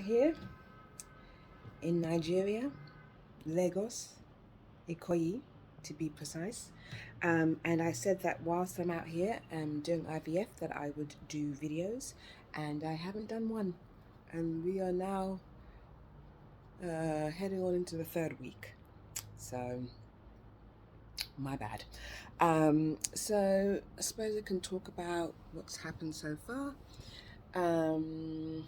here in Nigeria, Lagos, Ikoyi to be precise. And I said that whilst I'm out here doing IVF that I would do videos, and I haven't done one. And we are now heading on into the third week. So, my bad. So I suppose I can talk about what's happened so far. And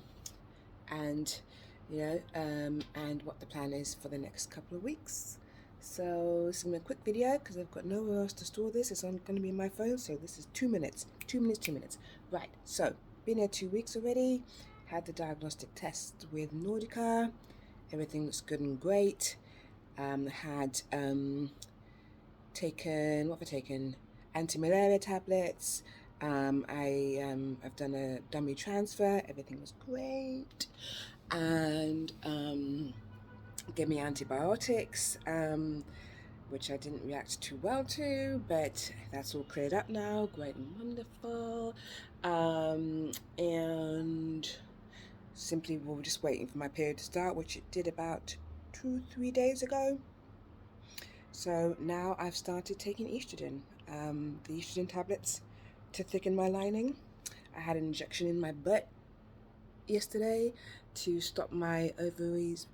and what the plan is for the next couple of weeks. So it's gonna be a quick video because I've got nowhere else to store this. It's going to be my phone, so this is 2 minutes. 2 minutes, 2 minutes. Right, so been here 2 weeks already. Had the diagnostic test with Nordica. Everything looks good and great. Had taken, what have I taken? Anti-malaria tablets. I've done a dummy transfer. Everything was great, and gave me antibiotics, which I didn't react too well to, but that's all cleared up now. Great and wonderful. And simply we were just waiting for my period to start, which it did about 2-3 days ago. So now I've started taking estrogen, the estrogen tablets to thicken my lining. I had an injection in my butt yesterday to stop my ovaries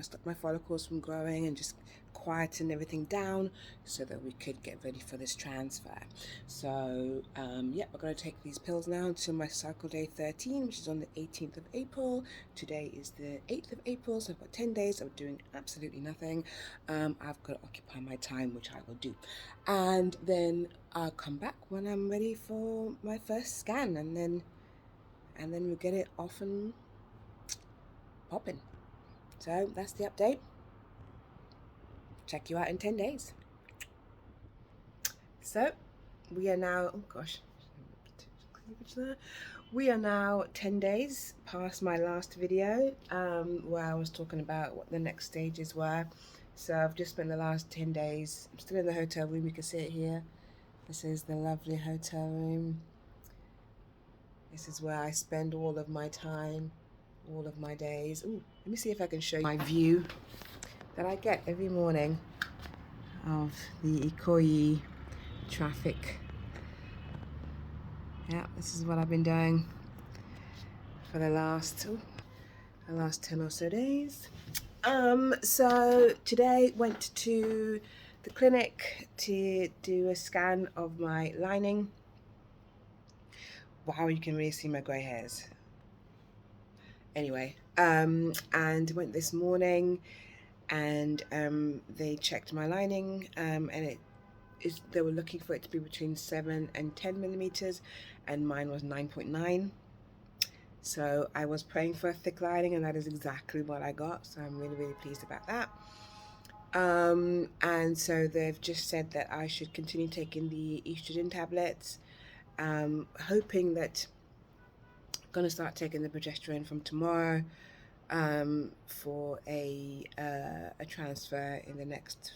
stop my follicles from growing and just quieten everything down so that we could get ready for this transfer. So yeah, we're going to take these pills now until my cycle day 13, which is on the 18th of April. Today is the 8th of April, so I've got 10 days of doing absolutely nothing. I've got to occupy my time, which I will do, and then I'll come back when I'm ready for my first scan, and then we'll get it off and popping. So that's the update. Check you out in 10 days. So we are now, oh gosh, we are now 10 days past my last video where I was talking about what the next stages were. So I've just spent the last 10 days, I'm still in the hotel room, you can see it here. This is the lovely hotel room. This is where I spend all of my time, all of my days. Ooh, let me see if I can show you my view that I get every morning of the Ikoyi traffic. Yeah, this is what I've been doing for the last 10 or so days. So today went to the clinic to do a scan of my lining. Wow, you can really see my grey hairs. Anyway, and went this morning, and they checked my lining, and they were looking for it to be between 7 and 10 millimeters, and mine was 9.9. So I was praying for a thick lining, and that is exactly what I got. So I'm really, really pleased about that. And so they've just said that I should continue taking the estrogen tablets, hoping that I'm going to start taking the progesterone from tomorrow, for a transfer in the next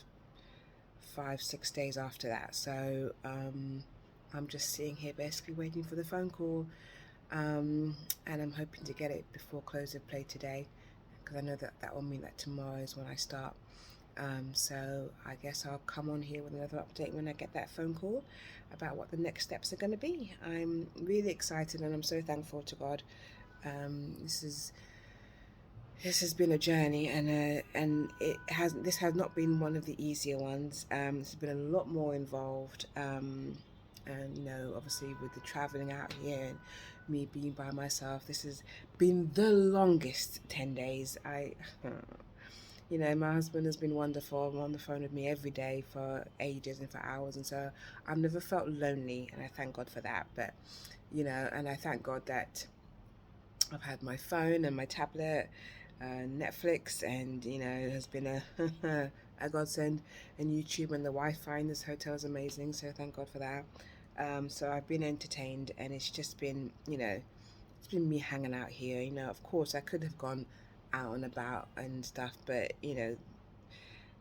5-6 days after that. So I'm just sitting here basically waiting for the phone call, and I'm hoping to get it before close of play today, because I know that will mean that tomorrow is when I start. So I guess I'll come on here with another update when I get that phone call about what the next steps are going to be. I'm really excited, and I'm so thankful to God. This has been a journey, and this has not been one of the easier ones. It's been a lot more involved, and obviously with the traveling out here and me being by myself, this has been the longest 10 days. My husband has been wonderful, on the phone with me every day for ages and for hours, and so I've never felt lonely, and I thank God for that. But and I thank God that I've had my phone and my tablet, Netflix, and it has been a godsend, and YouTube, and the Wi-Fi in this hotel is amazing, so thank God for that. So I've been entertained, and it's just been it's been me hanging out here. Of course I could have gone out and about and stuff, but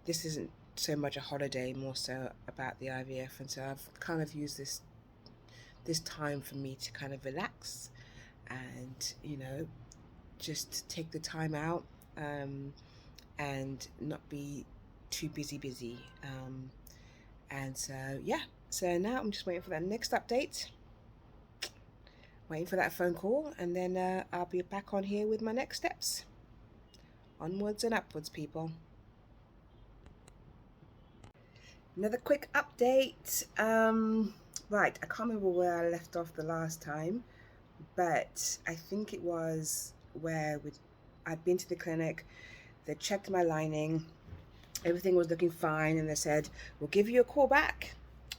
this isn't so much a holiday, more so about the IVF, and so I've kind of used this time for me to kind of relax and just take the time out and not be too busy. And so, yeah. So now I'm just waiting for that next update, waiting for that phone call, and then I'll be back on here with my next steps. Onwards and upwards, people. Another quick update. Right, I can't remember where I left off the last time, but I think it was where I'd been to the clinic, they checked my lining, everything was looking fine, and they said, we'll give you a call back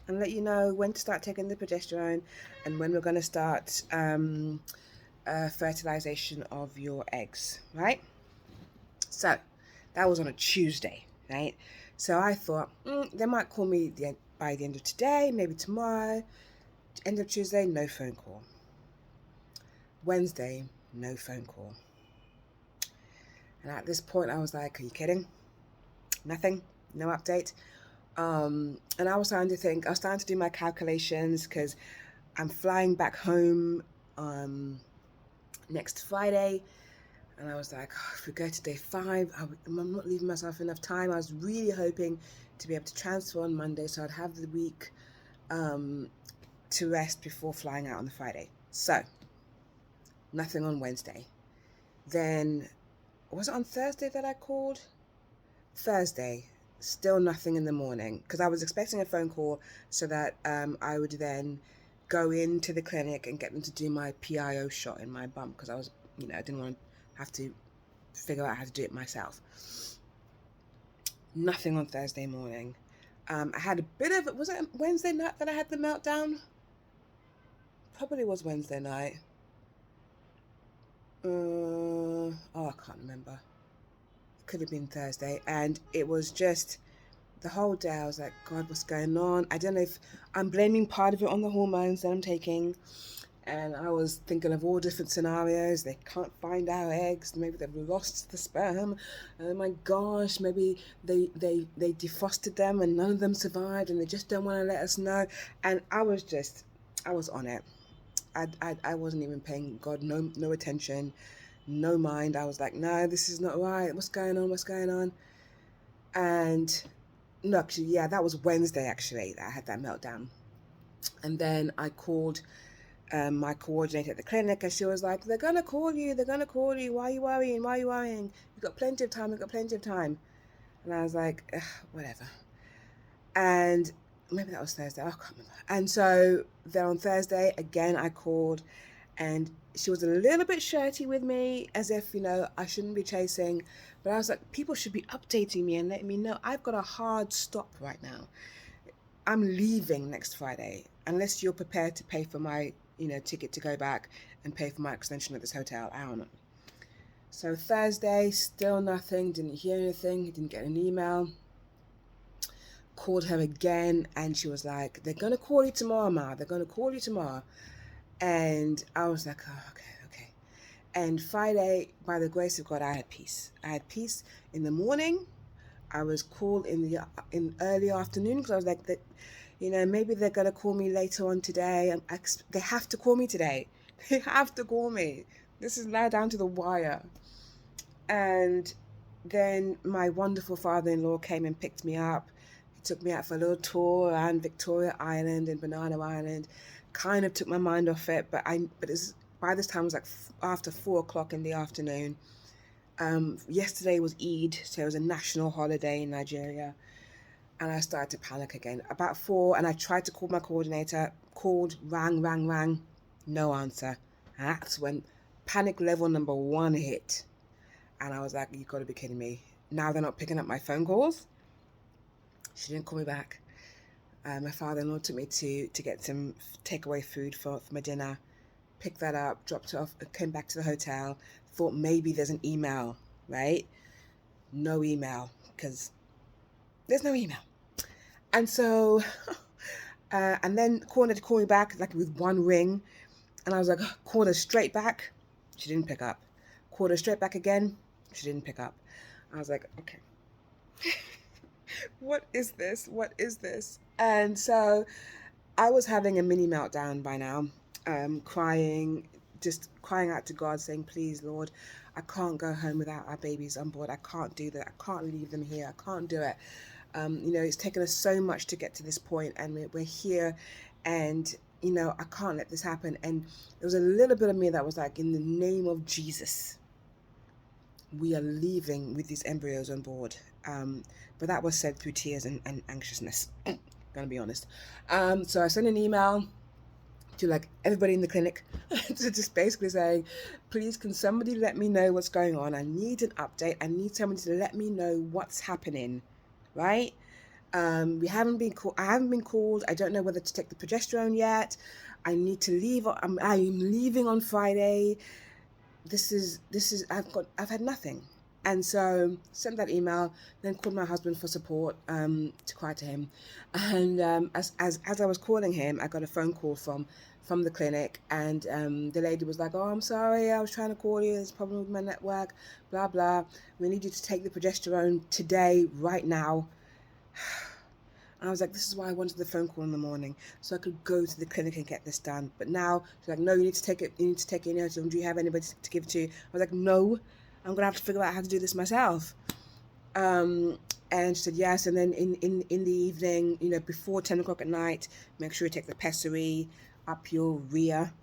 and let you know when to start taking the progesterone and when we're going to start fertilization of your eggs, right? So that was on a Tuesday, right? So I thought, they might call me by the end of today, maybe tomorrow. End of Tuesday, no phone call. Wednesday, no phone call. And at this point, I was like, are you kidding? Nothing, no update. And I was starting to think, I was starting to do my calculations because I'm flying back home next Friday. And I was like, if we go to day 5, I'm not leaving myself enough time. I was really hoping to be able to transfer on Monday so I'd have the week to rest before flying out on the Friday. So, nothing on Wednesday. Then, was it on Thursday that I called? Thursday, still nothing in the morning because I was expecting a phone call so that I would then go into the clinic and get them to do my PIO shot in my bum because I was, I didn't want to have to figure out how to do it myself. Nothing on Thursday morning. I had a bit of, was it Wednesday night that I had the meltdown? Probably was Wednesday night. I can't remember. It could have been Thursday. And it was just the whole day I was like, God, what's going on? I don't know if I'm blaming part of it on the hormones that I'm taking. And I was thinking of all different scenarios. They can't find our eggs. Maybe they've lost the sperm. Oh my gosh, maybe they defrosted them and none of them survived and they just don't want to let us know. And I was on it. I wasn't even paying God no attention, no mind. I was like, no, this is not right. What's going on? And no, actually, yeah, that was Wednesday actually that I had that meltdown. And then I called my coordinator at the clinic and she was like, they're going to call you. Why are you worrying? You've got plenty of time. And I was like, whatever. And maybe that was Thursday. I can't remember. And so then on Thursday, again, I called and she was a little bit shirty with me as if, I shouldn't be chasing. But I was like, people should be updating me and letting me know I've got a hard stop right now. I'm leaving next Friday unless you're prepared to pay for my, ticket to go back and pay for my extension at this hotel. I don't know. So Thursday, still nothing. Didn't hear anything. Didn't get an email. Called her again and she was like, they're going to call you tomorrow, Ma. They're going to call you tomorrow. And I was like, oh, okay. And Friday, by the grace of God, I had peace. I had peace in the morning. I was called in early afternoon because I was like, maybe they're going to call me later on today. They have to call me today. They have to call me. This is now down to the wire. And then my wonderful father-in-law came and picked me up. He took me out for a little tour around Victoria Island and Banana Island. Kind of took my mind off it, but by this time it was like after 4:00 in the afternoon. Yesterday was Eid, so it was a national holiday in Nigeria. And I started to panic again. About 4, and I tried to call my coordinator, rang, no answer. And that's when panic level number 1 hit. And I was like, you've got to be kidding me. Now they're not picking up my phone calls. She didn't call me back. My father-in-law took me to get some takeaway food for my dinner. Picked that up, dropped it off, came back to the hotel. Thought maybe there's an email, right? No email, because there's no email. And so, and then called her to call me back, like with 1 ring. And I was like, called her straight back. She didn't pick up. Called her straight back again. She didn't pick up. I was like, okay. What is this? And so I was having a mini meltdown by now, crying, just crying out to God, saying, please, Lord, I can't go home without our babies on board. I can't do that. I can't leave them here. I can't do it. It's taken us so much to get to this point, and we're here, and I can't let this happen. And there was a little bit of me that was like, in the name of Jesus, we are leaving with these embryos on board. But that was said through tears and anxiousness. Gonna be honest. So I sent an email to like everybody in the clinic to just basically saying, please, can somebody let me know what's going on? I need an update. I need somebody to let me know what's happening, right? We haven't been called. I haven't been called. I don't know whether to take the progesterone yet. I need to leave. I'm leaving on Friday. I've had nothing. And so sent that email, then called my husband for support, to cry to him. And as I was calling him, I got a phone call from the clinic, and the lady was like, oh, I'm sorry, I was trying to call you, there's a problem with my network, blah, blah. We need you to take the progesterone today, right now. I was like, this is why I wanted the phone call in the morning, so I could go to the clinic and get this done. But now she's like, no, you need to take it. You need to take it. Do you have anybody to give it to? I was like, no, I'm gonna have to figure out how to do this myself. And she said yes. And then in the evening, before 10 o'clock at night, make sure you take the pessary up your rear.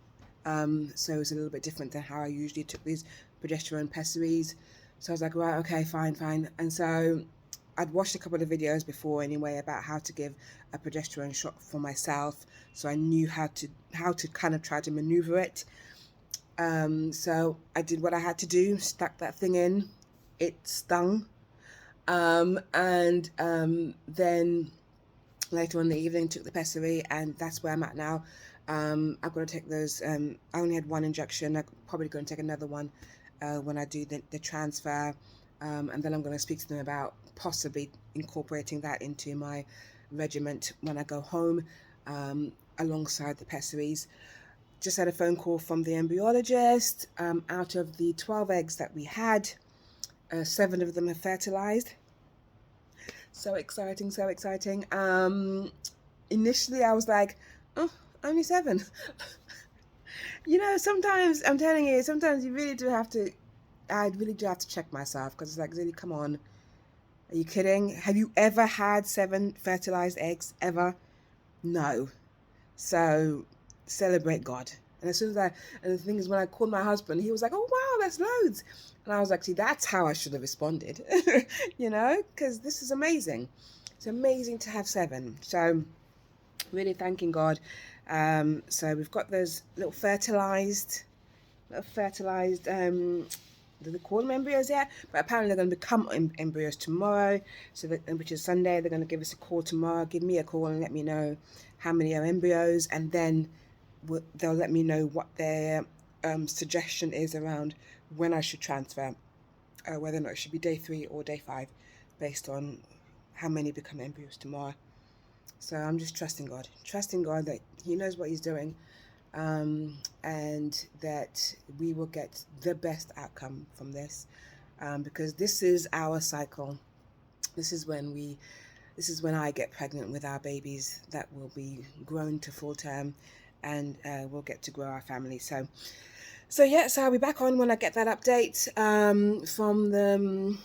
So it's a little bit different than how I usually took these progesterone pessaries. So I was like, right, okay, fine. And so I'd watched a couple of videos before anyway about how to give a progesterone shot for myself, so I knew how to kind of try to maneuver it. So I did what I had to do, stuck that thing in. It stung, and then later on in the evening took the pessary, and that's where I'm at now. I've got to take those. I only had one injection. I'm probably going to take another one when I do the transfer. And then I'm going to speak to them about possibly incorporating that into my regiment when I go home, alongside the pessaries. Just had a phone call from the embryologist. Out of the 12 eggs that we had, 7 of them have fertilized. So exciting. Initially I was like, oh, only 7. Sometimes, I'm telling you, sometimes you really do have to, I really do have to check myself, because it's like, really, come on. Are you kidding? Have you ever had 7 fertilized eggs? Ever? No. So celebrate God. And as soon as and the thing is, when I called my husband, he was like, oh, wow, that's loads. And I was like, see, that's how I should have responded, because this is amazing. It's amazing to have 7. So really thanking God. So we've got those little fertilized, do they call them embryos yet? But apparently they're going to become embryos tomorrow, which is Sunday. They're going to give us a call tomorrow, give me a call and let me know how many are embryos, and then they'll let me know what their suggestion is around when I should transfer, whether or not it should be day 3 or day 5, based on how many become embryos tomorrow. So I'm just trusting God that He knows what He's doing. And that we will get the best outcome from this, because this is our cycle. This is when I get pregnant with our babies that will be grown to full term, and we'll get to grow our family. So I'll be back on when I get that update from them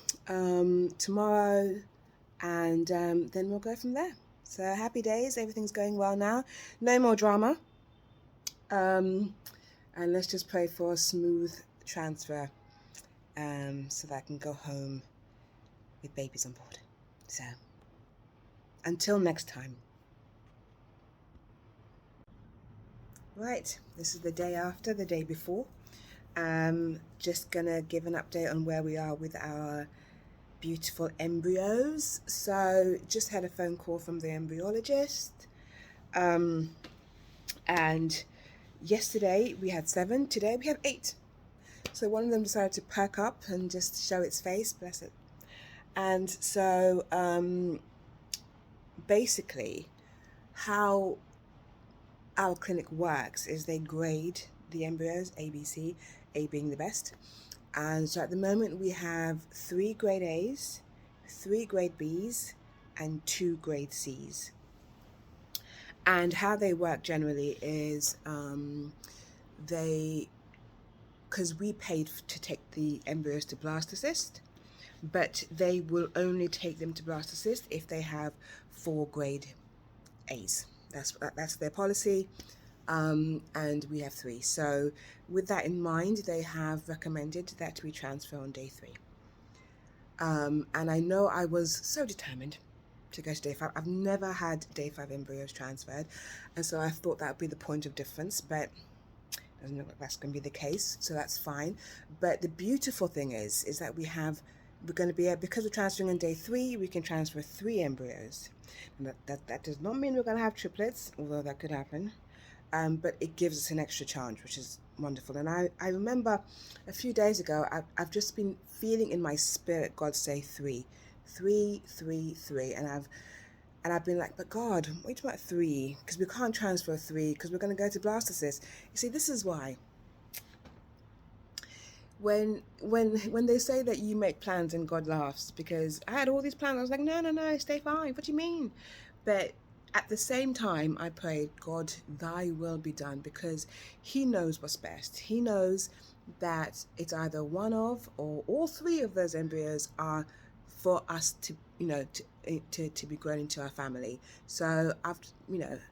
tomorrow, and then we'll go from there. So happy days, everything's going well now, no more drama. And let's just pray for a smooth transfer, so that I can go home with babies on board. So until next time. Right, this is the day after, the day before. Just gonna give an update on where we are with our beautiful embryos. So just had a phone call from the embryologist, and yesterday we had 7, today we have 8. So one of them decided to perk up and just show its face, bless it. And so basically how our clinic works is they grade the embryos, A, B, C, A being the best. And so at the moment we have 3 grade A's, 3 grade B's, and 2 grade C's. And how they work generally is they because we paid to take the embryos to blastocyst, but they will only take them to blastocyst if they have 4 grade A's. That's their policy, and we have 3. So with that in mind, they have recommended that we transfer on day 3. And I know I was so determined to go to day 5. I've never had day 5 embryos transferred, and so I thought that would be the point of difference, but it doesn't look like that's going to be the case, so that's fine. But the beautiful thing is that we're going to be able, because we're transferring on day 3, we can transfer 3 embryos. And that does not mean we're going to have triplets, although that could happen. But it gives us an extra chance, which is wonderful. And I remember a few days ago, I've just been feeling in my spirit God say 3, 3, 3, 3, and I've been like, but God, wait about 3, because we can't transfer 3 because we're going to go to blastocyst. You see, this is why. When they say that you make plans and God laughs, because I had all these plans, I was like, no, stay fine. What do you mean? But at the same time, I prayed, God, thy will be done, because he knows what's best. He knows that it's either one of or all 3 of those embryos are for us to, to be grown into our family. So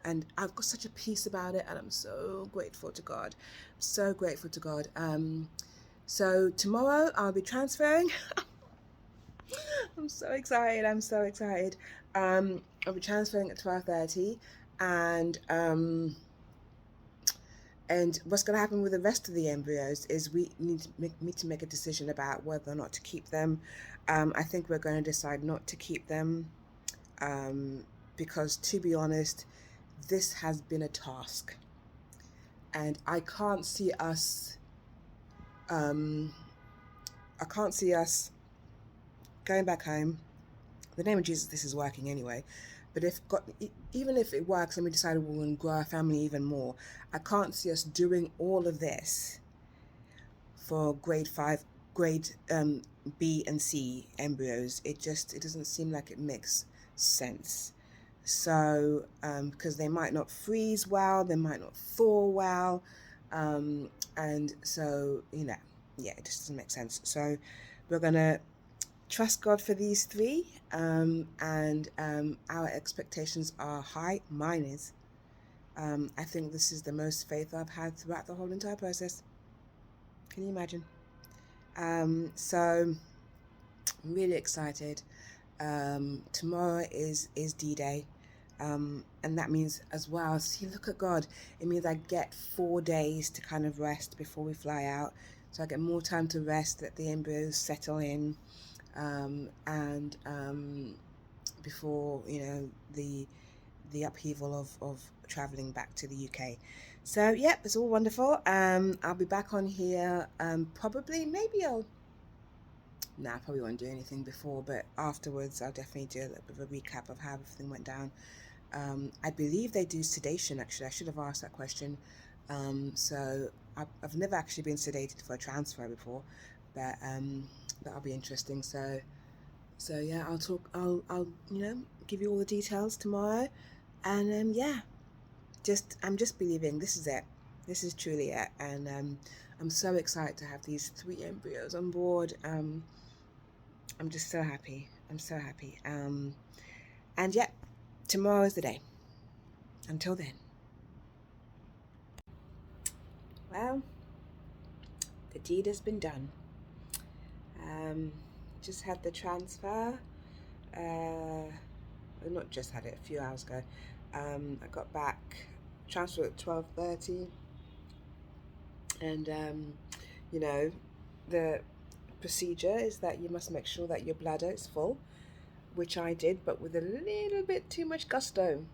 and I've got such a peace about it, and I'm so grateful to God. So grateful to God. So tomorrow I'll be transferring. I'm so excited. I'll be transferring at 12:30, and what's going to happen with the rest of the embryos is we need to make a decision about whether or not to keep them. I think we're going to decide not to keep them, because, to be honest, this has been a task, and I can't see us going back home. In the name of Jesus, this is working anyway. But even if it works and we decide we want to grow our family even more, I can't see us doing all of this for grade B and C embryos. It doesn't seem like it makes sense. So because they might not freeze well, they might not thaw well, and so it just doesn't make sense. So we're gonna trust God for these 3, and our expectations are high. Mine is. I think this is the most faith I've had throughout the whole entire process. Can you imagine? So I'm really excited. Tomorrow is D-Day, and that means as well, see, look at God, it means I get 4 days to kind of rest before we fly out, so I get more time to rest, let the embryos settle in, and before the upheaval of traveling back to the UK. So it's all wonderful. I'll be back on here, probably, I probably won't do anything before, but afterwards I'll definitely do a little bit of a recap of how everything went down. I believe they do sedation, actually. I should have asked that question. So I've never actually been sedated for a transfer before, but that'll be interesting. So yeah, I'll give you all the details tomorrow, and I'm just believing this is it. This is truly it, and I'm so excited to have these 3 embryos on board. I'm just so happy. I'm so happy. And tomorrow is the day. Until then. Well, the deed has been done. Just had the transfer. Not just had it, a few hours ago. I got back, transfer at 12:30, and the procedure is that you must make sure that your bladder is full, which I did, but with a little bit too much gusto.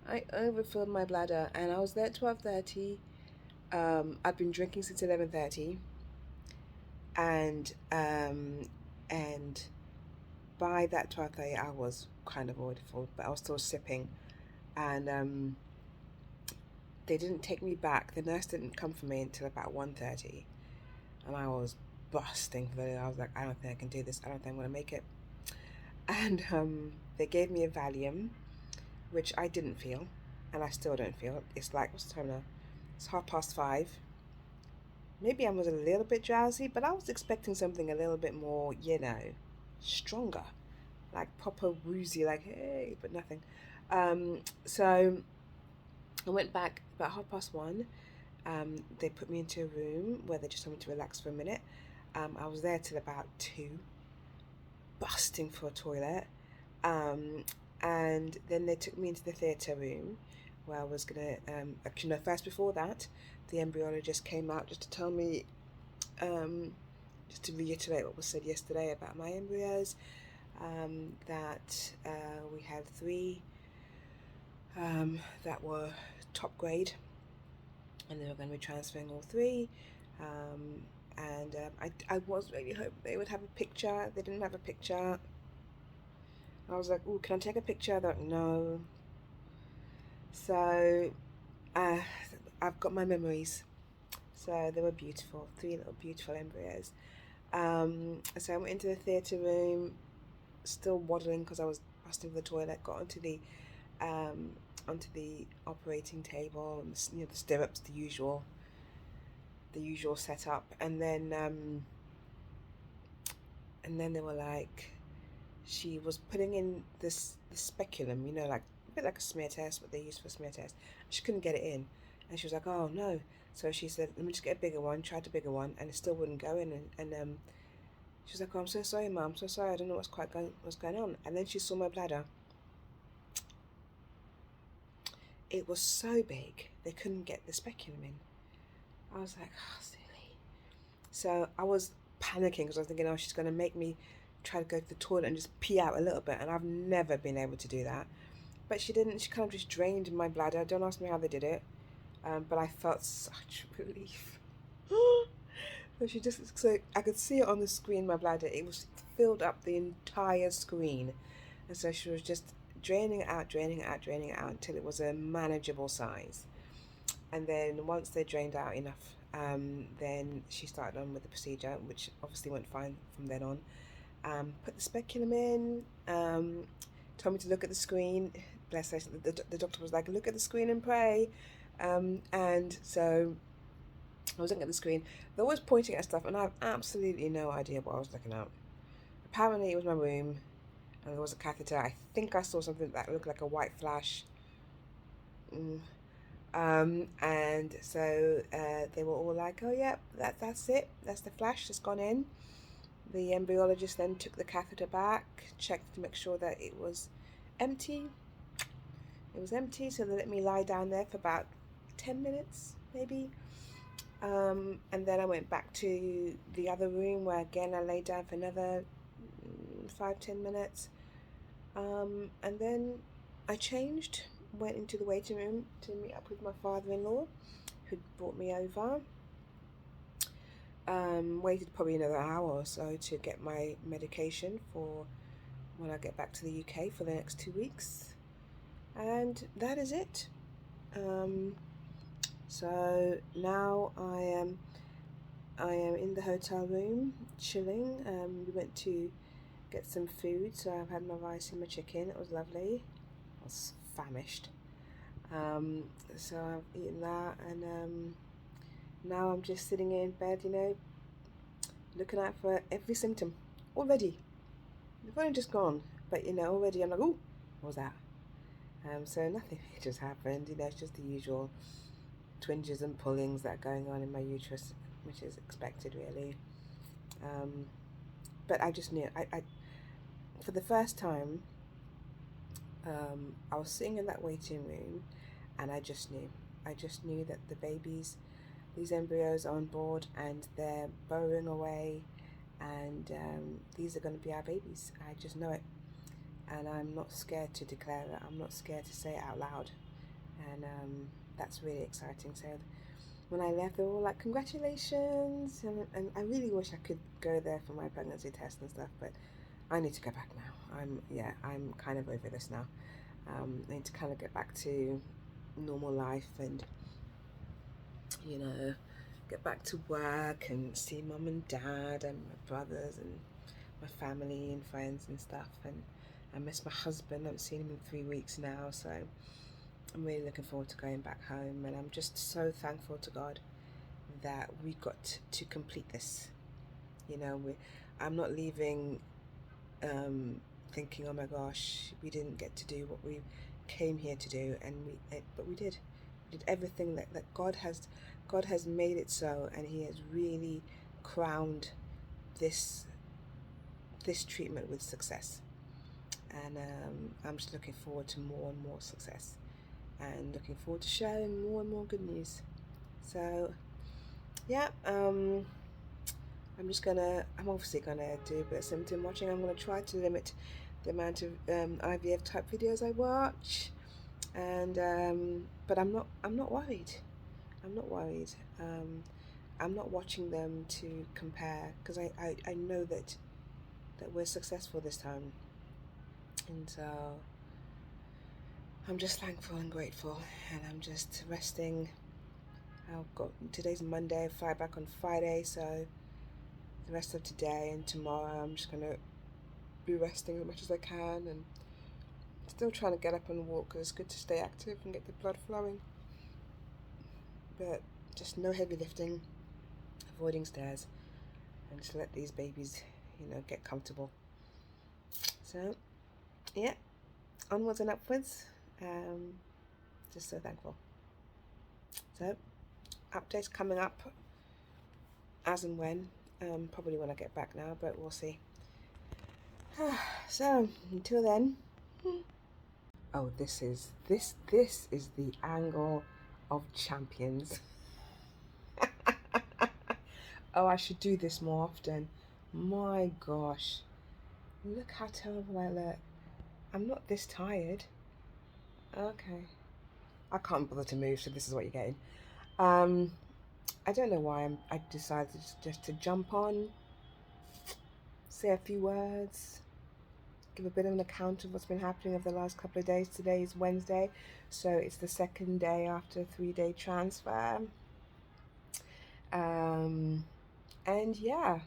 I overfilled my bladder, and I was there at 12:30. I'd been drinking since 11:30, and by that 12:30 I was kind of already full, but I was still sipping, and they didn't take me back. The nurse didn't come for me until about 1:30, and I was busting for it. I was like, I don't think I can do this. I don't think I'm gonna make it. And they gave me a Valium, which I didn't feel, and I still don't feel. It's like, what's the time now? It's 5:30. maybe I was a little bit drowsy, but I was expecting something a little bit more, stronger, like proper woozy, like hey, but nothing. So I went back about 1:30. They put me into a room where they just told me to relax for a minute. I was there till about 2, busting for a toilet. And then they took me into the theatre room where I was gonna, actually, no, first before that, the embryologist came out just to tell me, just to reiterate what was said yesterday about my embryos, that we had 3 that were top grade, and they were going to be transferring all 3. I was really hoping they would have a picture. They didn't have a picture. I was like, "Oh, can I take a picture?" They're like, "No." So uh, I've got my memories. So they were beautiful, 3 little beautiful embryos. So I went into the theatre room, still waddling because I was busting for the toilet. Got um, onto the operating table, and the stirrups, the usual setup, and then they were like, she was putting in the speculum, like a bit like a smear test, what they use for smear test. She couldn't get it in, and she was like, "Oh no!" So she said, "Let me just get a bigger one." Tried a bigger one, and it still wouldn't go in. And she was like, "Oh, I'm so sorry, Mum. I'm so sorry. I don't know what's going on." And then she saw my bladder. It was so big they couldn't get the speculum in. I was like, "Oh, silly." So I was panicking because I was thinking, "Oh, she's going to make me try to go to the toilet and just pee out a little bit," and I've never been able to do that. But she didn't. She kind of just drained my bladder. Don't ask me how they did it, but I felt such relief. So I could see it on the screen. My bladder, it was filled up the entire screen, and so she was just draining it out, draining it out, draining it out until it was a manageable size. And then once they drained out enough, then she started on with the procedure, which obviously went fine from then on. Put the speculum in, told me to look at the screen. Bless her, the doctor was like, "Look at the screen and pray." And so I was looking at the screen. They're always pointing at stuff, and I have absolutely no idea what I was looking at. Apparently, it was my room, and there was a catheter. I think I saw something that looked like a white flash. Mm. And so they were all like, "Oh yeah, that's it. That's the flash that's gone in." The embryologist then took the catheter back, checked to make sure that it was empty. It was empty, so they let me lie down there for about 10 minutes, maybe. And then I went back to the other room where again I lay down for another 5-10 minutes. And then I changed, went into the waiting room to meet up with my father-in-law, who'd brought me over. Waited probably another hour or so to get my medication for when I get back to the UK for the next 2 weeks. And that is it. So now I am in the hotel room chilling. We went to get some food, so I've had my rice and my chicken. It was lovely. I was famished. So I've eaten that, and now I'm just sitting in bed, looking out for every symptom already. They've only just gone, but already I'm like, "Ooh, what was that?" So nothing just happened. It's just the usual twinges and pullings that are going on in my uterus, which is expected, really. But I just knew. I for the first time, I was sitting in that waiting room, and I just knew. I just knew that these embryos are on board, and they're burrowing away, and these are going to be our babies. I just know it, and I'm not scared to declare it. I'm not scared to say it out loud, and that's really exciting. So when I left, they were all like, "Congratulations," and I really wish I could go there for my pregnancy test and stuff, but I need to go back now. I'm kind of over this now. I need to kind of get back to normal life and get back to work and see mum and dad and my brothers and my family and friends and stuff. And I miss my husband. I haven't seen him in 3 weeks now, so I'm really looking forward to going back home. And I'm just so thankful to God that we got to complete this. You know, I'm not leaving thinking, oh my gosh, we didn't get to do what we came here to do, and but we did. We did everything that God has made it so, and He has really crowned this treatment with success. And I'm just looking forward to more and more success, and looking forward to sharing more and more good news. So yeah, I'm obviously gonna do a bit of symptom watching. I'm gonna try to limit the amount of IVF type videos I watch, and but I'm not worried. I'm not worried. I'm not watching them to compare, because I know that we're successful this time, and so I'm just thankful and grateful, and I'm just resting. Today's Monday, I fly back on Friday, so the rest of today and tomorrow I'm just gonna be resting as much as I can, and still trying to get up and walk, because it's good to stay active and get the blood flowing, but just no heavy lifting, avoiding stairs, and just let these babies, get comfortable. So yeah, onwards and upwards. Just so thankful. So updates coming up as and when, probably when I get back now, but we'll see. So until then, oh, this is the angle of champions. Oh, I should do this more often. My gosh, look how terrible I look. I'm not this tired. Okay, I can't bother to move, so this is what you're getting. I don't know why I decided just to jump on, say a few words, give a bit of an account of what's been happening over the last couple of days. Today is Wednesday, so it's the second day after a 3-day transfer. And yeah,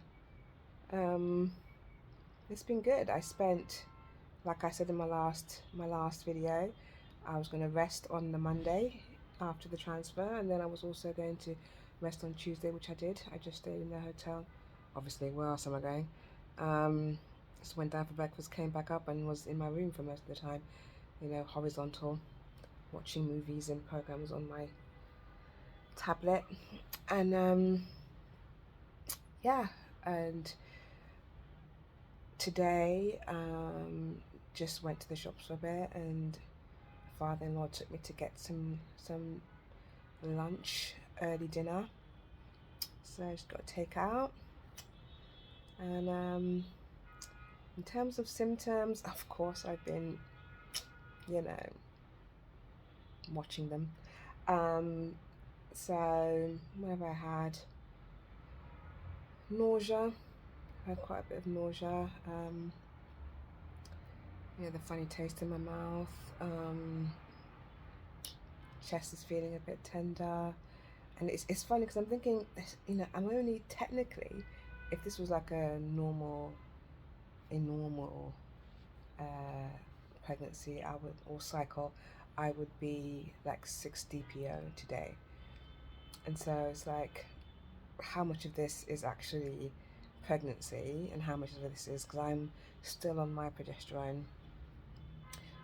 it's been good. I spent, like I said in my last video, I was going to rest on the Monday after the transfer, and then I was also going to rest on Tuesday, which I did. I just stayed in the hotel. Obviously, where else am I going? Just went down for breakfast, came back up, and was in my room for most of the time, horizontal, watching movies and programs on my tablet. And yeah, and today just went to the shops for a bit, and father-in-law took me to get some lunch, early dinner, so I just got to take out. And in terms of symptoms, of course I've been watching them. So what have I had? Nausea. I had quite a bit of nausea. The funny taste in my mouth. Chest is feeling a bit tender, and it's funny because I'm thinking, I'm only technically, if this was like a normal pregnancy, or cycle, I would be like 6 DPO today, and so it's like, how much of this is actually pregnancy and how much of this is because I'm still on my progesterone.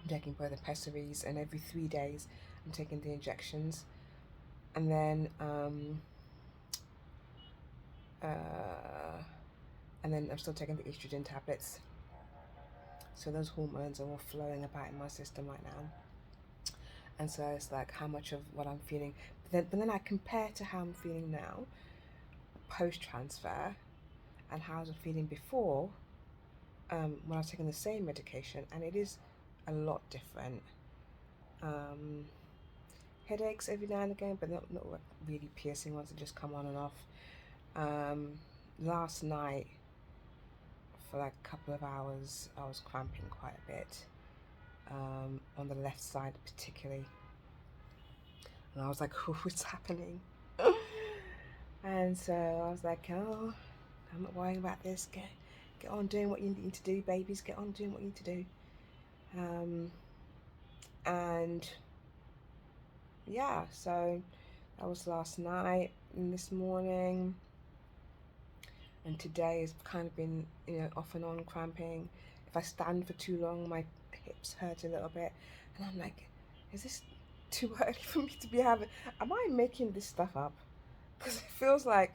I'm taking both the pessaries, and every 3 days I'm taking the injections, and then I'm still taking the estrogen tablets. So those hormones are all flowing about in my system right now, and so it's like how much of what I'm feeling. But then I compare to how I'm feeling now, post transfer, and how I was feeling before, when I was taking the same medication, and it is a lot different. Headaches every now and again, but not really piercing ones that just come on and off. Last night, for like a couple of hours, I was cramping quite a bit, on the left side particularly, and I was like, oh, what's happening? And so I was like, oh, I'm not worrying about this. Get on doing what you need to do, babies. Get on doing what you need to do. And yeah, so That was last night and this morning. And today has kind of been, off and on cramping. If I stand for too long, my hips hurt a little bit. And I'm like, is this too early for me to be having? Am I making this stuff up? Because it feels like,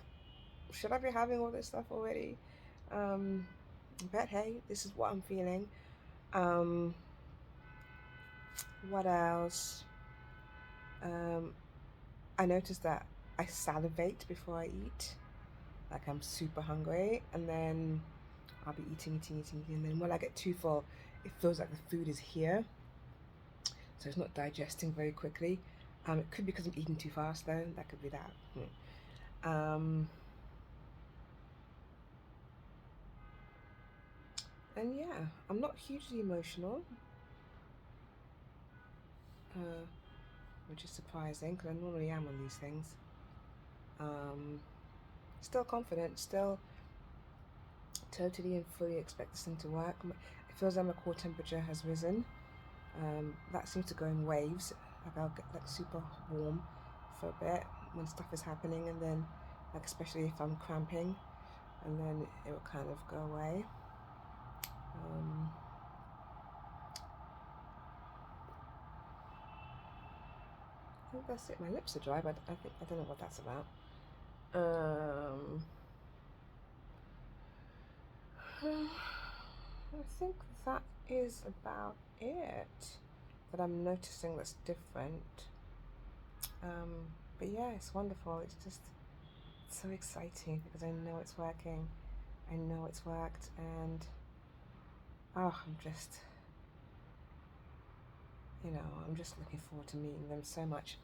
should I be having all this stuff already? But hey, this is what I'm feeling. What else? I noticed that I salivate before I eat. Like I'm super hungry, and then I'll be eating, and then when I get too full, it feels like the food is here, so it's not digesting very quickly. It could be because I'm eating too fast though. That could be that. And yeah, I'm not hugely emotional, which is surprising because I normally am on these things. Still confident, still totally and fully expect this thing to work. It feels like my core temperature has risen. That seems to go in waves. Like I'll get like super warm for a bit when stuff is happening, and then like especially if I'm cramping, and then it will kind of go away. I think that's it. My lips are dry, but I don't know what that's about. I think that is about it that I'm noticing that's different. But yeah, it's wonderful. It's just so exciting because I know it's working. I know it's worked, and I'm just, I'm just looking forward to meeting them so much.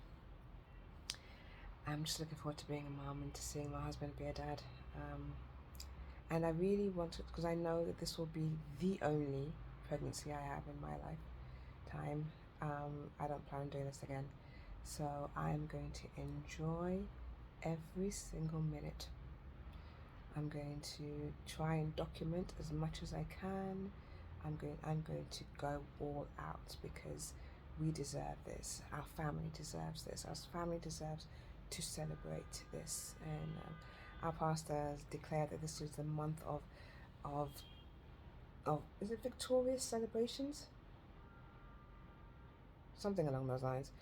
I'm just looking forward to being a mom and to seeing my husband be a dad. And I really want to, because I know that this will be the only pregnancy I have in my lifetime. I don't plan on doing this again. So I'm going to enjoy every single minute. I'm going to try and document as much as I can. I'm going to go all out because we deserve this. Our family deserves this. Our family deserves to celebrate this. And our pastor has declared that this is the month of is it victorious celebrations? Something along those lines.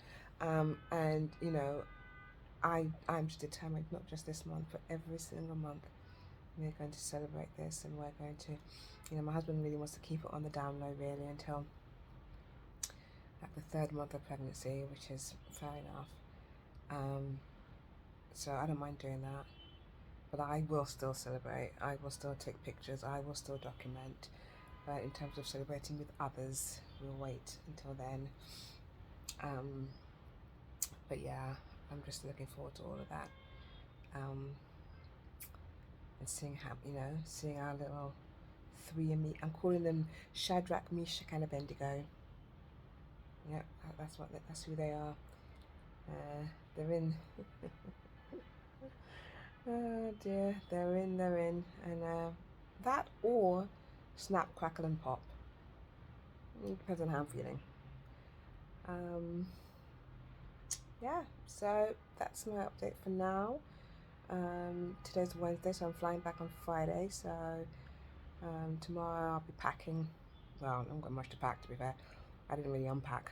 And I'm just determined, not just this month, but every single month, we're going to celebrate this, and we're going to, my husband really wants to keep it on the down low, really, until like the 3rd month of pregnancy, which is fair enough. So I don't mind doing that, but I will still celebrate. I will still take pictures. I will still document. But in terms of celebrating with others, we'll wait until then. But yeah, I'm just looking forward to all of that. And seeing how, seeing our little 3 and me. I'm calling them Shadrach, Meshach, and Abednego. Yeah, that's who they are. They're in. Oh dear, they're in, and that or snap, crackle, and pop. It depends on how I'm feeling. Yeah, so that's my update for now. Today's Wednesday, so I'm flying back on Friday. So tomorrow I'll be packing. Well, I haven't got much to pack, to be fair. I didn't really unpack,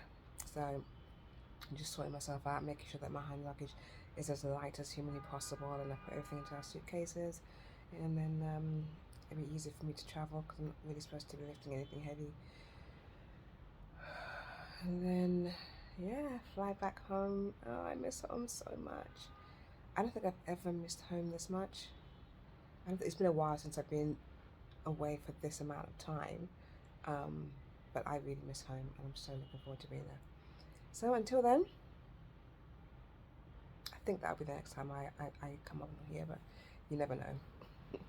so I'm just sorting myself out, making sure that my hand luggage is as light as humanly possible, and I put everything into our suitcases, and then it'll be easier for me to travel because I'm not really supposed to be lifting anything heavy. And then yeah, fly back home. Oh, I miss home so much. I don't think I've ever missed home this much. It's been a while since I've been away for this amount of time, but I really miss home, and I'm so looking forward to being there. So until then, I think that'll be the next time I come up here, but you never know.